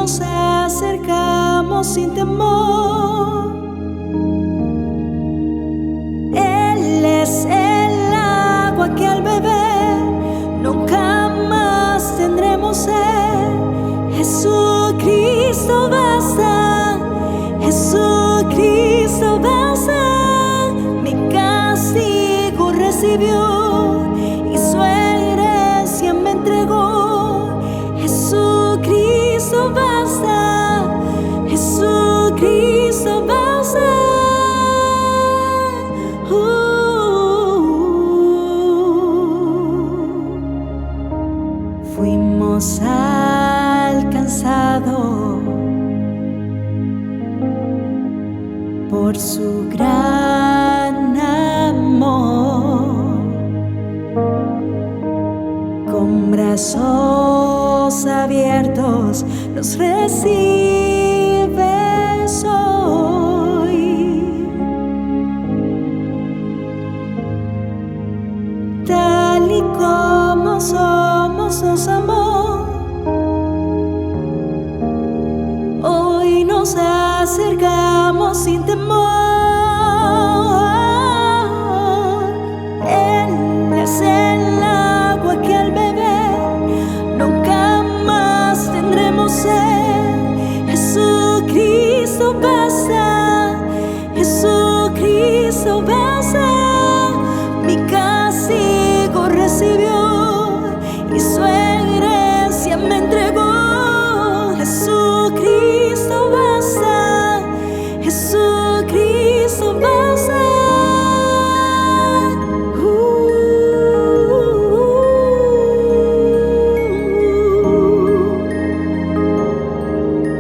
nos acercamos sin temor. Él es el agua que al beber nunca más tendremos sed. Jesucristo basta, Jesucristo basta. Mi castigo recibió y su herencia me entregó. Jesucristo basta, Jesucristo basta. Fuimos alcanzados por su gran amor. Con brazos abiertos nos recibes hoy. Tal y como somos nos amó. Hoy nos acercamos sin temor. Él es el agua que al beber nunca más tendremos sed. Jesucristo basta, Jesucristo basta. Mi castigo recibió y su herencia me entregó. Jesucristo basta, Jesucristo basta.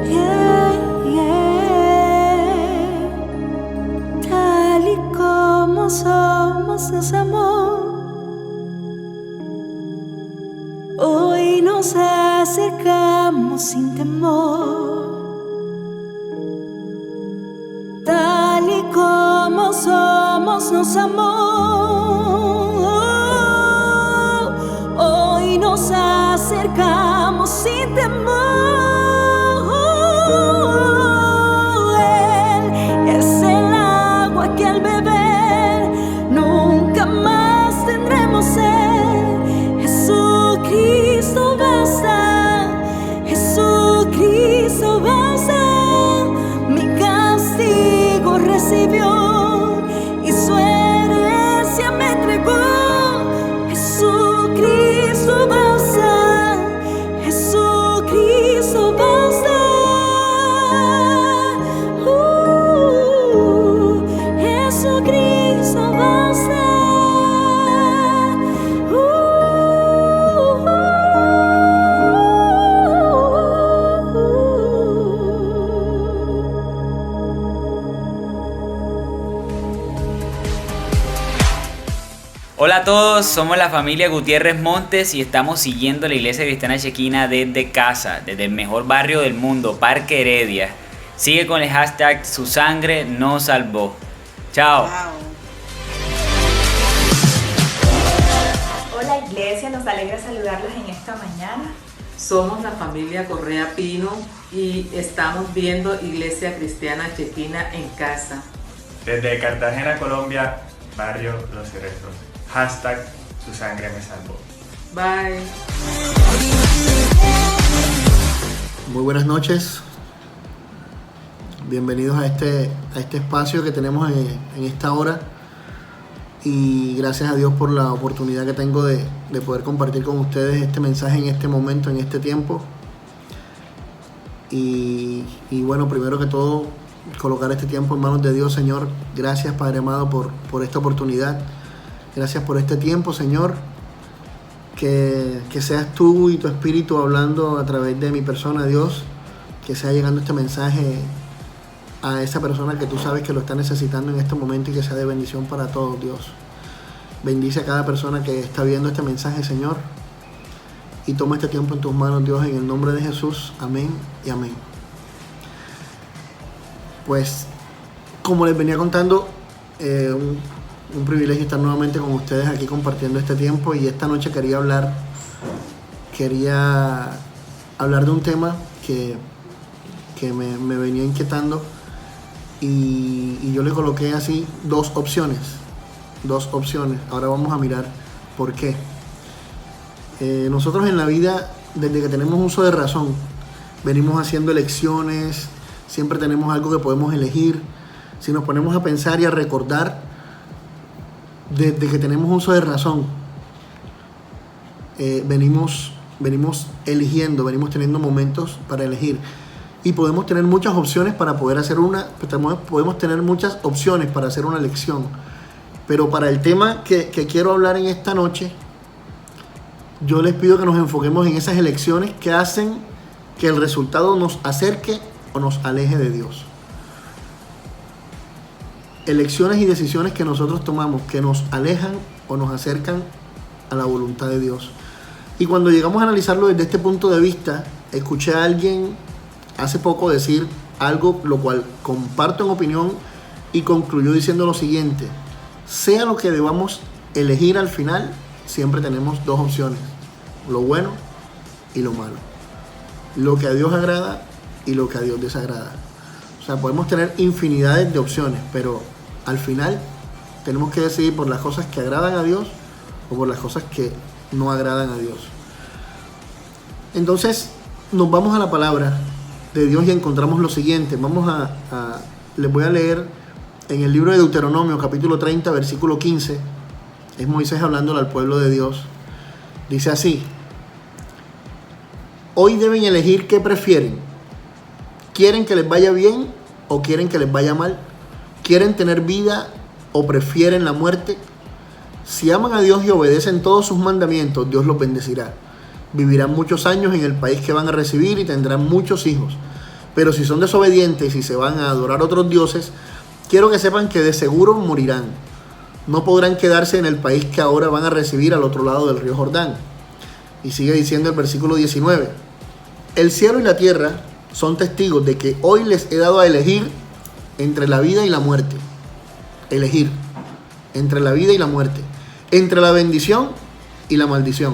Yeah, yeah. Tal y como somos nos amó. Hoy nos acercamos sin temor. Tal y como somos nos amó. Hoy nos acercamos sin temor. Él es el agua que al beber nunca más tendremos sed. Jesucristo basta, Jesucristo basta. Mi castigo recibió y su herencia me entregó. Jesucristo basta, Jesucristo basta. Jesucristo basta. Hola a todos, somos la familia Gutiérrez Montes y estamos siguiendo la Iglesia Cristiana Chequina desde casa, desde el mejor barrio del mundo, Parque Heredia. Sigue con el hashtag Su Sangre Nos Salvó. Chao. Wow. Hola Iglesia, nos alegra saludarlos en esta mañana. Somos la familia Correa Pino y estamos viendo Iglesia Cristiana Chequina en casa. Desde Cartagena, Colombia, barrio Los Cerezos. Hashtag Su Sangre Me Salvó. Bye. Muy buenas noches. Bienvenidos a este espacio que tenemos en esta hora. Y gracias a Dios por la oportunidad que tengo de poder compartir con ustedes este mensaje en este momento, en este tiempo. Y bueno, primero que todo, colocar este tiempo en manos de Dios. Señor, gracias Padre amado por esta oportunidad. Gracias por este tiempo, Señor. Que seas tú y tu Espíritu hablando a través de mi persona, Dios. Que sea llegando este mensaje a esa persona que tú sabes que lo está necesitando en este momento y que sea de bendición para todos, Dios. Bendice a cada persona que está viendo este mensaje, Señor. Y toma este tiempo en tus manos, Dios, en el nombre de Jesús. Amén y amén. Pues, como les venía contando, un privilegio estar nuevamente con ustedes aquí compartiendo este tiempo. Y esta noche quería hablar de un tema que que me venía inquietando y yo le coloqué así dos opciones. Ahora vamos a mirar por qué. Nosotros en la vida, desde que tenemos uso de razón, venimos haciendo elecciones, siempre tenemos algo que podemos elegir. Si nos ponemos a pensar y a recordar, desde que tenemos uso de razón, venimos eligiendo, venimos teniendo momentos para elegir. Y podemos tener muchas opciones para poder hacer podemos tener muchas opciones para hacer una elección. Pero para el tema que quiero hablar en esta noche, yo les pido que nos enfoquemos en esas elecciones que hacen que el resultado nos acerque o nos aleje de Dios. Elecciones y decisiones que nosotros tomamos que nos alejan o nos acercan a la voluntad de Dios. Y cuando llegamos a analizarlo desde este punto de vista, escuché a alguien hace poco decir algo lo cual comparto en opinión y concluyó diciendo lo siguiente: sea lo que debamos elegir al final, siempre tenemos dos opciones, lo bueno y lo malo, lo que a Dios agrada y lo que a Dios desagrada. O sea, podemos tener infinidades de opciones, pero al final tenemos que decidir por las cosas que agradan a Dios o por las cosas que no agradan a Dios. Entonces nos vamos a la palabra de Dios y encontramos lo siguiente. Les voy a leer en el libro de Deuteronomio, capítulo 30, versículo 15. Es Moisés hablándole al pueblo de Dios. Dice así: hoy deben elegir qué prefieren. ¿Quieren que les vaya bien o quieren que les vaya mal? ¿Quieren tener vida o prefieren la muerte? Si aman a Dios y obedecen todos sus mandamientos, Dios los bendecirá. Vivirán muchos años en el país que van a recibir y tendrán muchos hijos. Pero si son desobedientes y se van a adorar a otros dioses, quiero que sepan que de seguro morirán. No podrán quedarse en el país que ahora van a recibir al otro lado del río Jordán. Y sigue diciendo el versículo 19: el cielo y la tierra son testigos de que hoy les he dado a elegir entre la vida y la muerte. Elegir entre la vida y la muerte, entre la bendición y la maldición.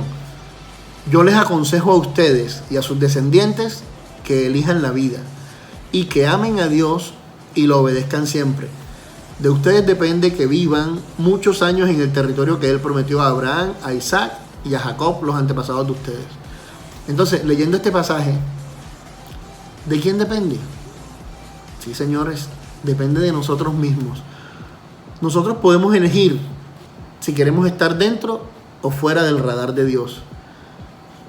Yo les aconsejo a ustedes y a sus descendientes que elijan la vida y que amen a Dios y lo obedezcan siempre. De ustedes depende que vivan muchos años en el territorio que Él prometió a Abraham, a Isaac y a Jacob, los antepasados de ustedes. Entonces, leyendo este pasaje, ¿de quién depende? Sí, señores, depende de nosotros mismos. Nosotros podemos elegir si queremos estar dentro o fuera del radar de Dios.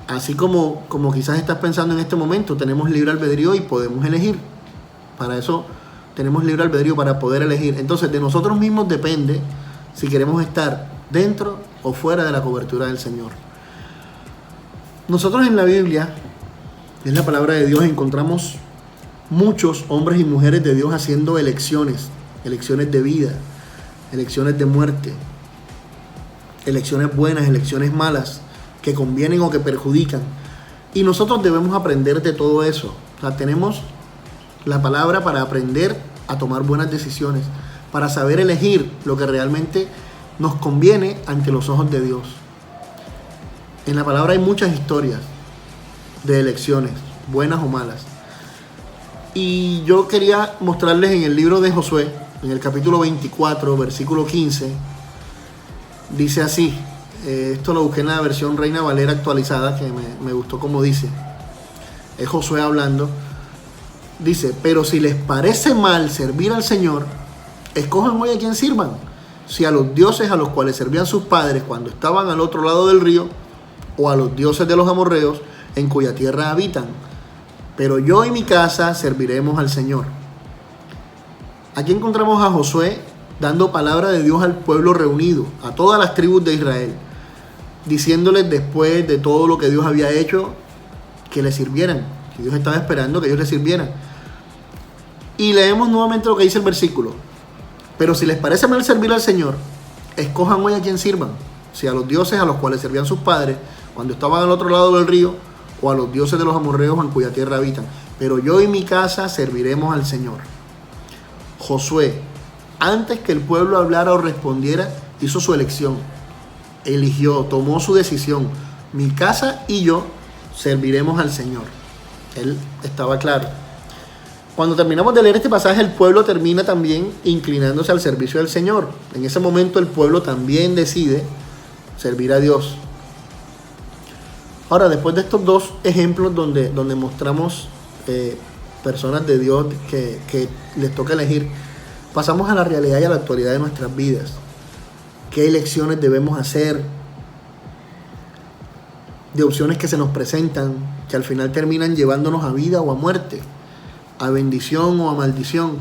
Así como quizás estás pensando en este momento, tenemos libre albedrío y podemos elegir. Para eso tenemos libre albedrío, para poder elegir. Entonces, de nosotros mismos depende si queremos estar dentro o fuera de la cobertura del Señor. Nosotros en la Biblia, en la palabra de Dios, encontramos muchos hombres y mujeres de Dios haciendo elecciones de vida, elecciones de muerte, elecciones buenas, elecciones malas, que convienen o que perjudican. Y nosotros debemos aprender de todo eso. O sea, tenemos la palabra para aprender a tomar buenas decisiones, para saber elegir lo que realmente nos conviene ante los ojos de Dios. En la palabra hay muchas historias de elecciones, buenas o malas. Y yo quería mostrarles en el libro de Josué, en el capítulo 24, versículo 15, dice así. Esto lo busqué en la versión Reina Valera actualizada, que me gustó como dice. Es Josué hablando. Dice: pero si les parece mal servir al Señor, escojan hoy a quien sirvan. Si a los dioses a los cuales servían sus padres cuando estaban al otro lado del río, o a los dioses de los amorreos en cuya tierra habitan. Pero yo y mi casa serviremos al Señor. Aquí encontramos a Josué dando palabra de Dios al pueblo reunido, a todas las tribus de Israel, diciéndoles después de todo lo que Dios había hecho, que le sirvieran, que Dios estaba esperando que ellos le sirvieran. Y leemos nuevamente lo que dice el versículo: pero si les parece mal servir al Señor, escojan hoy a quien sirvan, si a los dioses a los cuales servían sus padres cuando estaban al otro lado del río, o a los dioses de los amorreos en cuya tierra habitan. Pero yo y mi casa serviremos al Señor. Josué, antes que el pueblo hablara o respondiera, hizo su elección. Eligió, tomó su decisión. Mi casa y yo serviremos al Señor. Él estaba claro. Cuando terminamos de leer este pasaje, el pueblo termina también inclinándose al servicio del Señor. En ese momento el pueblo también decide servir a Dios. Ahora, después de estos dos ejemplos donde mostramos personas de Dios que les toca elegir, pasamos a la realidad y a la actualidad de nuestras vidas. ¿Qué elecciones debemos hacer? De opciones que se nos presentan, que al final terminan llevándonos a vida o a muerte, a bendición o a maldición.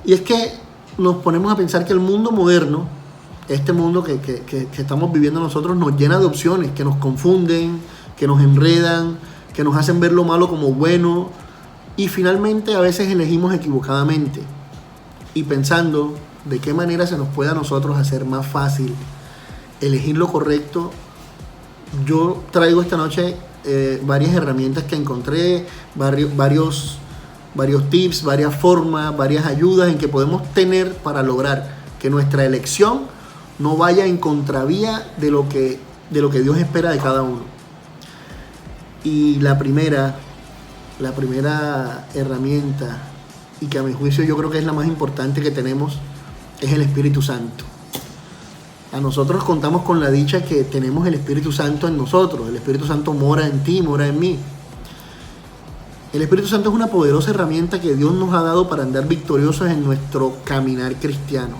Y es que nos ponemos a pensar que el mundo moderno, este mundo que estamos viviendo nosotros, nos llena de opciones que nos confunden, que nos enredan, que nos hacen ver lo malo como bueno, y finalmente a veces elegimos equivocadamente, y pensando de qué manera se nos puede a nosotros hacer más fácil elegir lo correcto. Yo traigo esta noche varias herramientas que encontré, varios tips, varias formas, varias ayudas en que podemos tener para lograr que nuestra elección no vaya en contravía de lo que Dios espera de cada uno. Y la primera herramienta, y que a mi juicio yo creo que es la más importante que tenemos, es el Espíritu Santo. A nosotros contamos con la dicha que tenemos el Espíritu Santo en nosotros. El Espíritu Santo mora en ti, mora en mí. El Espíritu Santo es una poderosa herramienta que Dios nos ha dado para andar victoriosos en nuestro caminar cristiano.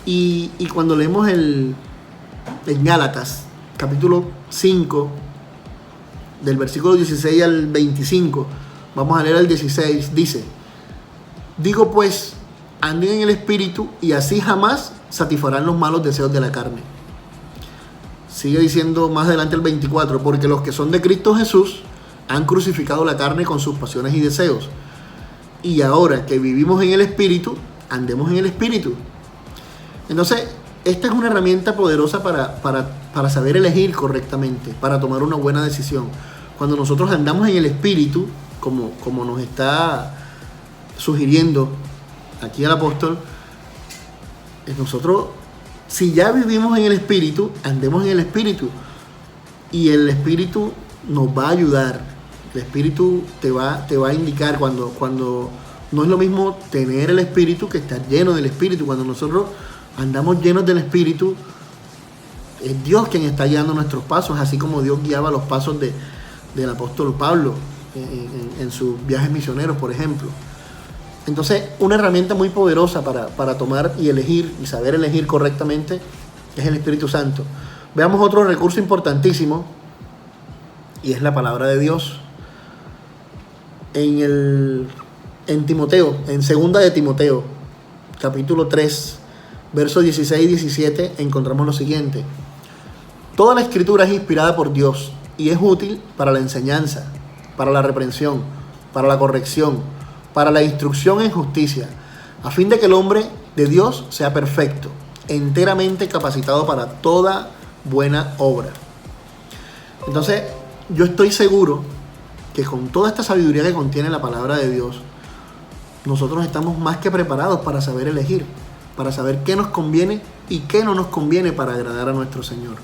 Y cuando leemos en Gálatas, capítulo 5, del versículo 16 al 25, vamos a leer el 16, dice: digo pues, anden en el Espíritu y así jamás satisfarán los malos deseos de la carne. Sigue diciendo más adelante el 24, porque los que son de Cristo Jesús han crucificado la carne con sus pasiones y deseos. Y ahora que vivimos en el Espíritu, andemos en el Espíritu. Entonces, esta es una herramienta poderosa para saber elegir correctamente, para tomar una buena decisión. Cuando nosotros andamos en el Espíritu, como nos está sugiriendo aquí el apóstol, nosotros, si ya vivimos en el Espíritu, andemos en el Espíritu. Y el Espíritu nos va a ayudar. El Espíritu te va a indicar cuando no es lo mismo tener el Espíritu que estar lleno del Espíritu. Cuando nosotros andamos llenos del Espíritu, es Dios quien está guiando nuestros pasos, así como Dios guiaba los pasos del apóstol Pablo en sus viajes misioneros, por ejemplo. Entonces, una herramienta muy poderosa para tomar y elegir y saber elegir correctamente es el Espíritu Santo. Veamos otro recurso importantísimo, y es la palabra de Dios. En Timoteo, en 2 de Timoteo, capítulo 3, versos 16 y 17, encontramos lo siguiente: toda la Escritura es inspirada por Dios y es útil para la enseñanza, para la reprensión, para la corrección, para la instrucción en justicia, a fin de que el hombre de Dios sea perfecto, enteramente capacitado para toda buena obra. Entonces, yo estoy seguro que con toda esta sabiduría que contiene la palabra de Dios, nosotros estamos más que preparados para saber elegir, para saber qué nos conviene y qué no nos conviene para agradar a nuestro Señor.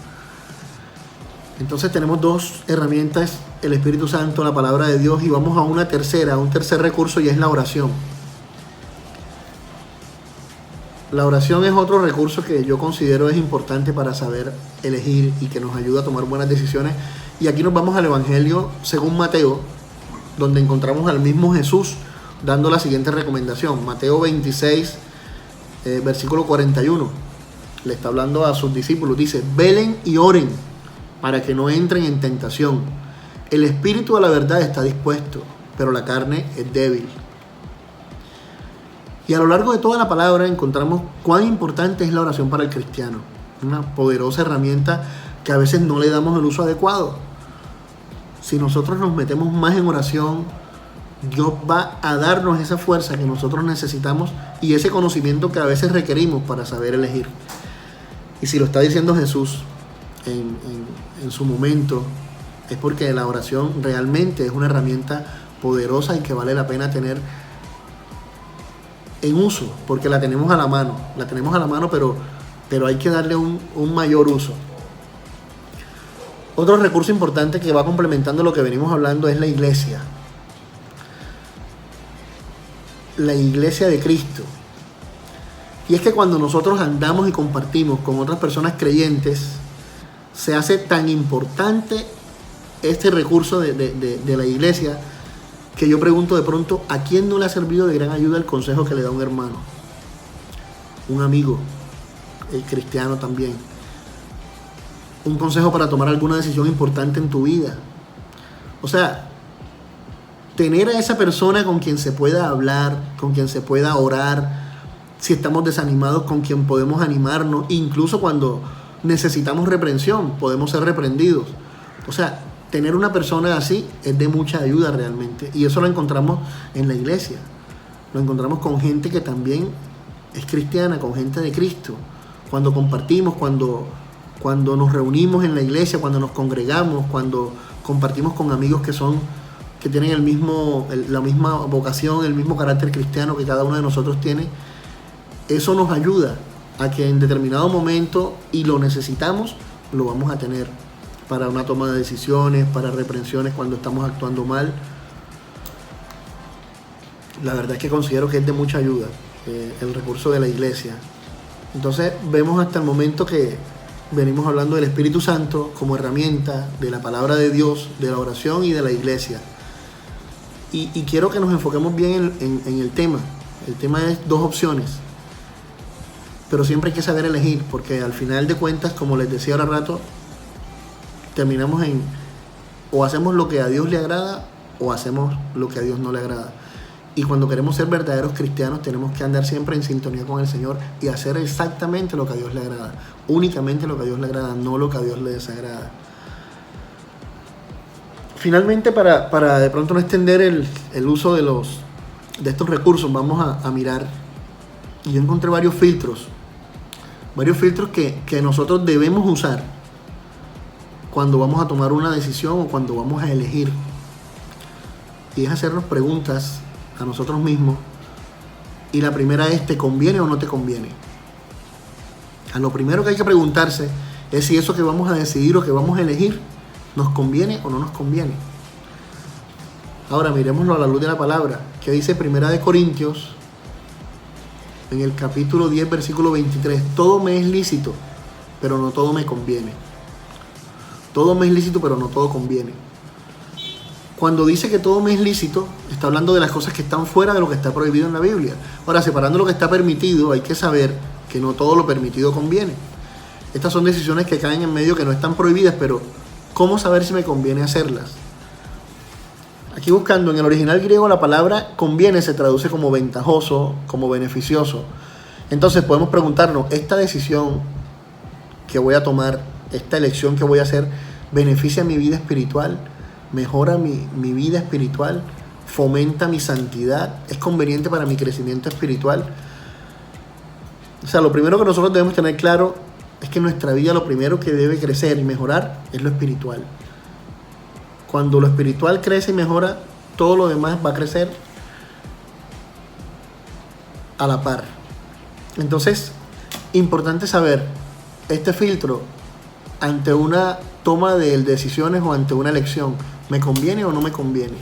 Entonces tenemos dos herramientas: el Espíritu Santo, la palabra de Dios, y vamos a un tercer recurso, y es la oración. La oración es otro recurso que yo considero es importante para saber elegir y que nos ayuda a tomar buenas decisiones. Y aquí nos vamos al Evangelio según Mateo, donde encontramos al mismo Jesús dando la siguiente recomendación. Mateo 26, versículo 41. Le está hablando a sus discípulos. Dice: velen y oren para que no entren en tentación. El espíritu a la verdad está dispuesto, pero la carne es débil. Y a lo largo de toda la palabra encontramos cuán importante es la oración para el cristiano. Una poderosa herramienta que a veces no le damos el uso adecuado. Si nosotros nos metemos más en oración, Dios va a darnos esa fuerza que nosotros necesitamos y ese conocimiento que a veces requerimos para saber elegir. Y si lo está diciendo Jesús en su momento, es porque la oración realmente es una herramienta poderosa y que vale la pena tener en uso, porque la tenemos a la mano, pero hay que darle un mayor uso. Otro recurso importante que va complementando lo que venimos hablando es la iglesia. la iglesia de Cristo. Y es que cuando nosotros andamos y compartimos con otras personas creyentes, se hace tan importante este recurso de la iglesia, que yo pregunto de pronto, ¿a quién no le ha servido de gran ayuda el consejo que le da un hermano? Un amigo, cristiano también. Un consejo para tomar alguna decisión importante en tu vida. O sea, tener a esa persona con quien se pueda hablar, con quien se pueda orar, si estamos desanimados, con quien podemos animarnos, incluso cuando necesitamos reprensión, podemos ser reprendidos. O sea, tener una persona así es de mucha ayuda realmente. Y eso lo encontramos en la iglesia. Lo encontramos con gente que también es cristiana, con gente de Cristo. Cuando compartimos, cuando nos reunimos en la iglesia, cuando nos congregamos, cuando compartimos con amigos que tienen la misma vocación, el mismo carácter cristiano que cada uno de nosotros tiene, eso nos ayuda a que en determinado momento, y lo necesitamos, lo vamos a tener para una toma de decisiones, para reprensiones cuando estamos actuando mal. La verdad es que considero que es de mucha ayuda el recurso de la iglesia. Entonces vemos hasta el momento que venimos hablando del Espíritu Santo como herramienta, de la palabra de Dios, de la oración y de la iglesia. Y quiero que nos enfoquemos bien en el tema. El tema es dos opciones, pero siempre hay que saber elegir, porque al final de cuentas, como les decía ahora rato, terminamos o hacemos lo que a Dios le agrada o hacemos lo que a Dios no le agrada. Y cuando queremos ser verdaderos cristianos, tenemos que andar siempre en sintonía con el Señor y hacer exactamente lo que a Dios le agrada, únicamente lo que a Dios le agrada, no lo que a Dios le desagrada. Finalmente, para de pronto no extender el uso de estos recursos, vamos a mirar. Y yo encontré varios filtros que nosotros debemos usar cuando vamos a tomar una decisión o cuando vamos a elegir. Y es hacernos preguntas a nosotros mismos. Y la primera es, ¿te conviene o no te conviene? Lo primero que hay que preguntarse es si eso que vamos a decidir o que vamos a elegir nos conviene o no nos conviene. Ahora miremoslo a la luz de la palabra, que dice 1 Corintios, en el capítulo 10, versículo 23, todo me es lícito, pero no todo me conviene. Todo me es lícito, pero no todo conviene. Cuando dice que todo me es lícito, está hablando de las cosas que están fuera de lo que está prohibido en la Biblia. Ahora, separando lo que está permitido, hay que saber que no todo lo permitido conviene. Estas son decisiones que caen en medio, que no están prohibidas, pero ¿cómo saber si me conviene hacerlas? Aquí buscando en el original griego, la palabra conviene se traduce como ventajoso, como beneficioso. Entonces podemos preguntarnos, ¿esta decisión que voy a tomar, esta elección que voy a hacer, beneficia mi vida espiritual? ¿Mejora mi vida espiritual? ¿Fomenta mi santidad? ¿Es conveniente para mi crecimiento espiritual? O sea, lo primero que nosotros debemos tener claro es que en nuestra vida lo primero que debe crecer y mejorar es lo espiritual. Cuando lo espiritual crece y mejora, todo lo demás va a crecer a la par. Entonces, importante saber este filtro ante una toma de decisiones o ante una elección. ¿Me conviene o no me conviene?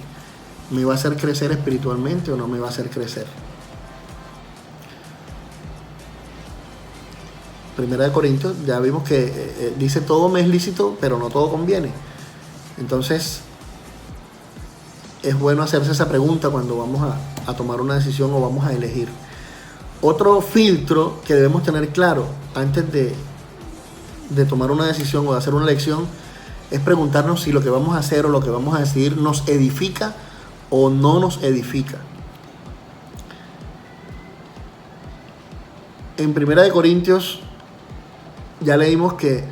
¿Me va a hacer crecer espiritualmente o no me va a hacer crecer? 1 Corintios, ya vimos que dice todo me es lícito, pero no todo conviene. Entonces, es bueno hacerse esa pregunta cuando vamos a tomar una decisión o vamos a elegir. Otro filtro que debemos tener claro antes de tomar una decisión o de hacer una elección es preguntarnos si lo que vamos a hacer o lo que vamos a decidir nos edifica o no nos edifica. En 1 Corintios ya leímos que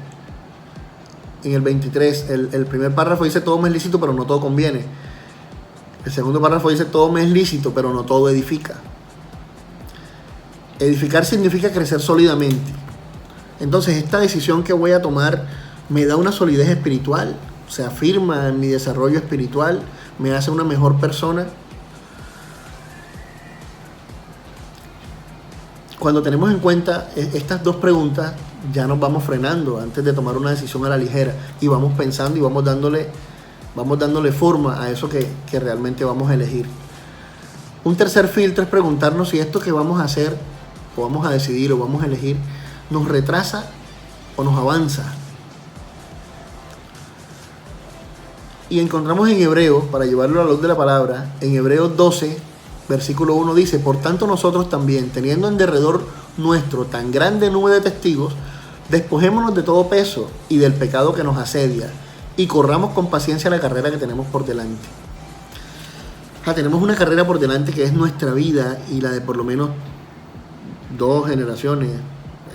en el 23, el primer párrafo dice todo me es lícito, pero no todo conviene. El segundo párrafo dice todo me es lícito, pero no todo edifica. Edificar significa crecer sólidamente. Entonces, esta decisión que voy a tomar me da una solidez espiritual, se afirma en mi desarrollo espiritual, me hace una mejor persona. Cuando tenemos en cuenta estas dos preguntas, ya nos vamos frenando antes de tomar una decisión a la ligera y vamos pensando y vamos dándole forma a eso que realmente vamos a elegir. Un tercer filtro es preguntarnos si esto que vamos a hacer, o vamos a decidir, o vamos a elegir, nos retrasa o nos avanza. Y encontramos en Hebreos, para llevarlo a la luz de la palabra, en Hebreos 12, versículo 1 dice: por tanto nosotros también, teniendo en derredor nuestro tan grande nube de testigos, despojémonos de todo peso y del pecado que nos asedia, y corramos con paciencia la carrera que tenemos por delante. Tenemos una carrera por delante que es nuestra vida y la de por lo menos 2 generaciones,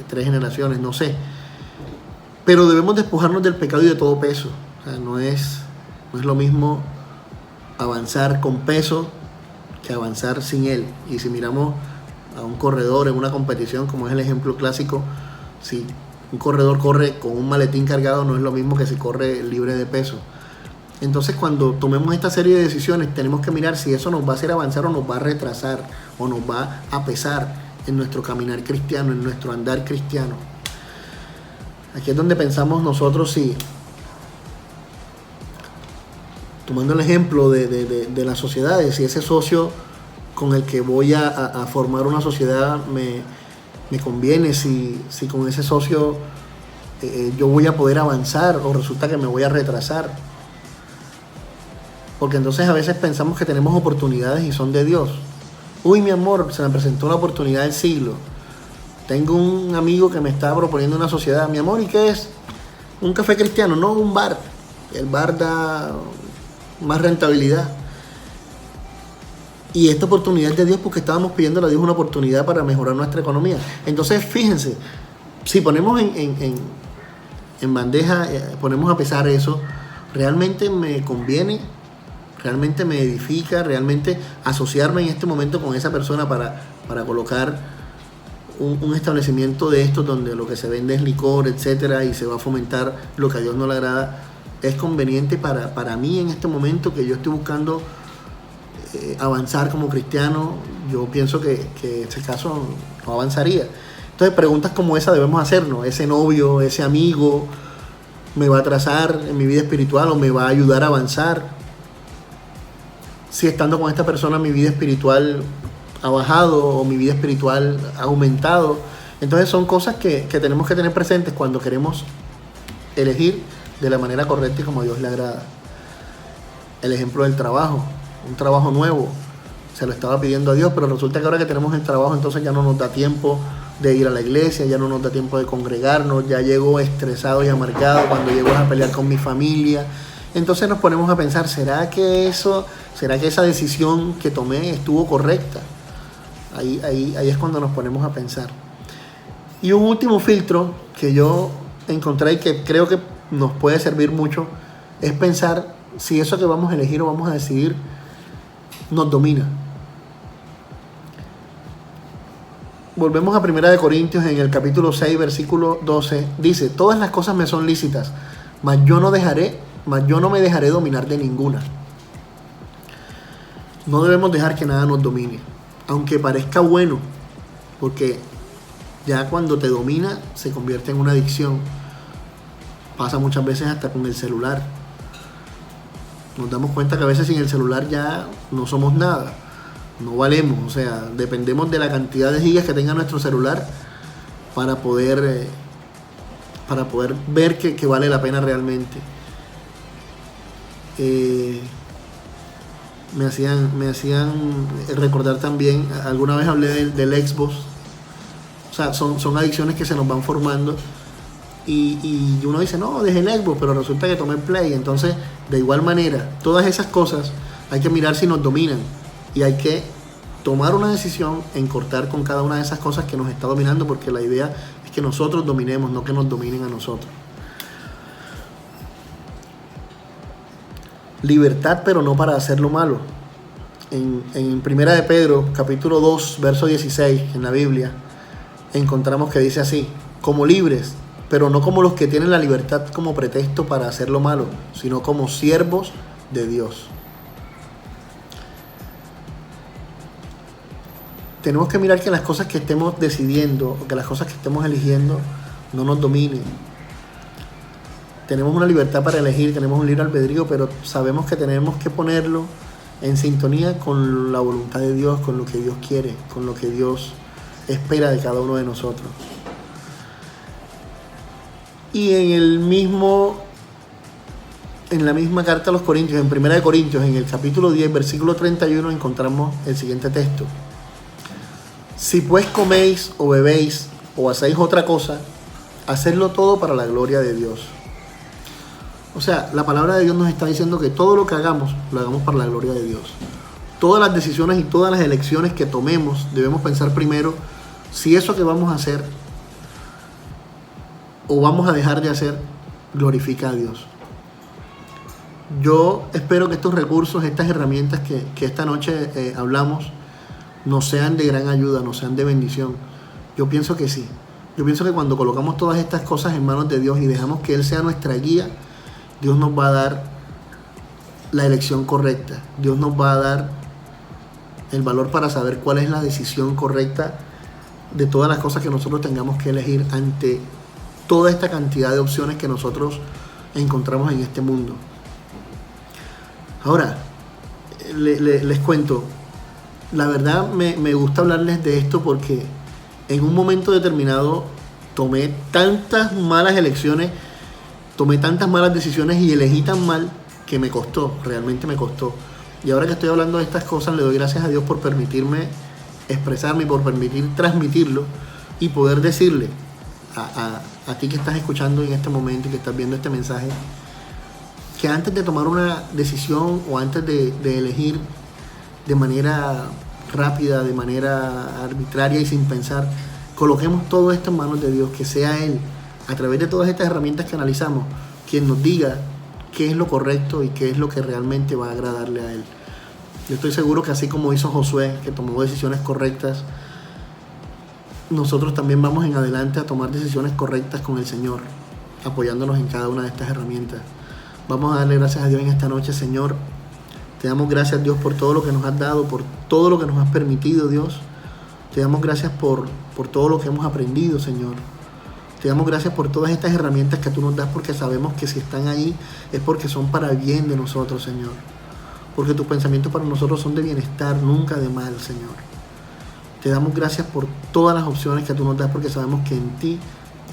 3 generaciones, no sé. Pero debemos despojarnos del pecado y de todo peso. No es lo mismo avanzar con peso que avanzar sin él. Y si miramos a un corredor en una competición, como es el ejemplo clásico, si un corredor corre con un maletín cargado, no es lo mismo que si corre libre de peso. Entonces, cuando tomemos esta serie de decisiones, tenemos que mirar si eso nos va a hacer avanzar o nos va a retrasar o nos va a pesar en nuestro caminar cristiano, en nuestro andar cristiano. Aquí es donde pensamos nosotros si, tomando el ejemplo de las sociedades, si ese socio con el que voy a formar una sociedad me conviene, si con ese socio yo voy a poder avanzar o resulta que me voy a retrasar. Porque entonces a veces pensamos que tenemos oportunidades y son de Dios. Uy, mi amor, se me presentó una oportunidad del siglo. Tengo un amigo que me está proponiendo una sociedad. Mi amor, ¿y qué es? Un café cristiano, no un bar. El bar da más rentabilidad. Y esta oportunidad es de Dios porque estábamos pidiéndole a Dios una oportunidad para mejorar nuestra economía. Entonces, fíjense, si ponemos en bandeja, ponemos a pesar eso, ¿realmente me conviene? ¿Realmente me edifica? ¿Realmente asociarme en este momento con esa persona para colocar un establecimiento de estos donde lo que se vende es licor, etcétera, y se va a fomentar lo que a Dios no le agrada? ¿Es conveniente para mí en este momento que yo estoy buscando avanzar como cristiano? Yo pienso que en ese caso no avanzaría. Entonces, preguntas como esa debemos hacernos. ¿Ese novio, ese amigo me va a atrasar en mi vida espiritual o me va a ayudar a avanzar? Si estando con esta persona mi vida espiritual ha bajado o mi vida espiritual ha aumentado. Entonces son cosas que tenemos que tener presentes cuando queremos elegir de la manera correcta y como a Dios le agrada. El ejemplo del trabajo, un trabajo nuevo, se lo estaba pidiendo a Dios, pero resulta que ahora que tenemos el trabajo entonces ya no nos da tiempo de ir a la iglesia, ya no nos da tiempo de congregarnos, ya llego estresado y amargado cuando llego a pelear con mi familia. Entonces nos ponemos a pensar, ¿será que esa decisión que tomé estuvo correcta? Ahí es cuando nos ponemos a pensar. Y un último filtro que yo encontré y que creo que nos puede servir mucho es pensar si eso que vamos a elegir o vamos a decidir nos domina. Volvemos a 1 Corintios en el capítulo 6, versículo 12. Dice: todas las cosas me son lícitas, mas yo no me dejaré dominar de ninguna. No debemos dejar que nada nos domine, aunque parezca bueno, porque ya cuando te domina se convierte en una adicción. Pasa muchas veces hasta con el celular. Nos damos cuenta que a veces sin el celular ya no somos nada, no valemos, o sea, dependemos de la cantidad de gigas que tenga nuestro celular para poder ver que vale la pena realmente. Me hacían recordar también, alguna vez hablé del Xbox. O sea, son adicciones que se nos van formando y uno dice, no, dejé el Xbox, pero resulta que tomé Play. Entonces, de igual manera, todas esas cosas hay que mirar si nos dominan y hay que tomar una decisión en cortar con cada una de esas cosas que nos está dominando, porque la idea es que nosotros dominemos, no que nos dominen a nosotros. Libertad, pero no para hacer lo malo. En Primera de Pedro, capítulo 2, verso 16, en la Biblia, encontramos que dice así: como libres, pero no como los que tienen la libertad como pretexto para hacer lo malo, sino como siervos de Dios. Tenemos que mirar que las cosas que estemos decidiendo, o que las cosas que estemos eligiendo, no nos dominen. Tenemos una libertad para elegir, tenemos un libre albedrío, pero sabemos que tenemos que ponerlo en sintonía con la voluntad de Dios, con lo que Dios quiere, con lo que Dios espera de cada uno de nosotros. Y en la misma carta a los Corintios, en 1 Corintios, en el capítulo 10, versículo 31, encontramos el siguiente texto. Si pues coméis o bebéis o hacéis otra cosa, hacedlo todo para la gloria de Dios. O sea, la palabra de Dios nos está diciendo que todo lo que hagamos, lo hagamos para la gloria de Dios. Todas las decisiones y todas las elecciones que tomemos, debemos pensar primero si eso que vamos a hacer o vamos a dejar de hacer glorifica a Dios. Yo espero que estos recursos, estas herramientas que esta noche hablamos, nos sean de gran ayuda, nos sean de bendición. Yo pienso que sí. Yo pienso que cuando colocamos todas estas cosas en manos de Dios y dejamos que Él sea nuestra guía, Dios nos va a dar la elección correcta. Dios nos va a dar el valor para saber cuál es la decisión correcta de todas las cosas que nosotros tengamos que elegir ante toda esta cantidad de opciones que nosotros encontramos en este mundo. Ahora, les cuento, la verdad me gusta hablarles de esto porque en un momento determinado tomé tantas malas elecciones, tomé tantas malas decisiones y elegí tan mal que me costó, realmente me costó. Y ahora que estoy hablando de estas cosas, le doy gracias a Dios por permitirme expresarme y por permitir transmitirlo y poder decirle a ti que estás escuchando en este momento y que estás viendo este mensaje, que antes de tomar una decisión o antes de elegir de manera rápida, de manera arbitraria y sin pensar, coloquemos todo esto en manos de Dios, que sea Él, a través de todas estas herramientas que analizamos, quien nos diga qué es lo correcto y qué es lo que realmente va a agradarle a Él. Yo estoy seguro que así como hizo Josué, que tomó decisiones correctas, nosotros también vamos en adelante a tomar decisiones correctas con el Señor, apoyándonos en cada una de estas herramientas. Vamos a darle gracias a Dios en esta noche, Señor. Te damos gracias, Dios, por todo lo que nos has dado, por todo lo que nos has permitido, Dios. Te damos gracias por todo lo que hemos aprendido, Señor. Te damos gracias por todas estas herramientas que tú nos das, porque sabemos que si están ahí es porque son para el bien de nosotros, Señor. Porque tus pensamientos para nosotros son de bienestar, nunca de mal, Señor. Te damos gracias por todas las opciones que tú nos das, porque sabemos que en ti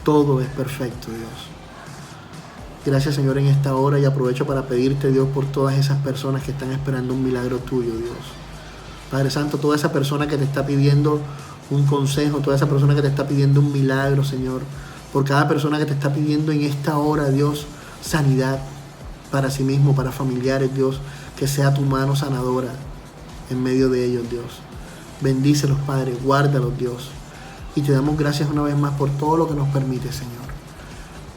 todo es perfecto, Dios. Gracias, Señor, en esta hora, y aprovecho para pedirte, Dios, por todas esas personas que están esperando un milagro tuyo, Dios. Padre Santo, toda esa persona que te está pidiendo un consejo, toda esa persona que te está pidiendo un milagro, Señor, por cada persona que te está pidiendo en esta hora, Dios, sanidad para sí mismo, para familiares, Dios, que sea tu mano sanadora en medio de ellos, Dios. Bendícelos, Padre, guárdalos, Dios. Y te damos gracias una vez más por todo lo que nos permite, Señor.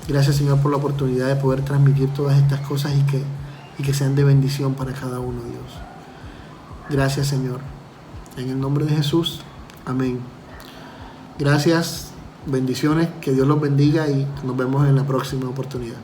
Gracias, Señor, por la oportunidad de poder transmitir todas estas cosas y que sean de bendición para cada uno, Dios. Gracias, Señor. En el nombre de Jesús, amén. Gracias, bendiciones, que Dios los bendiga y nos vemos en la próxima oportunidad.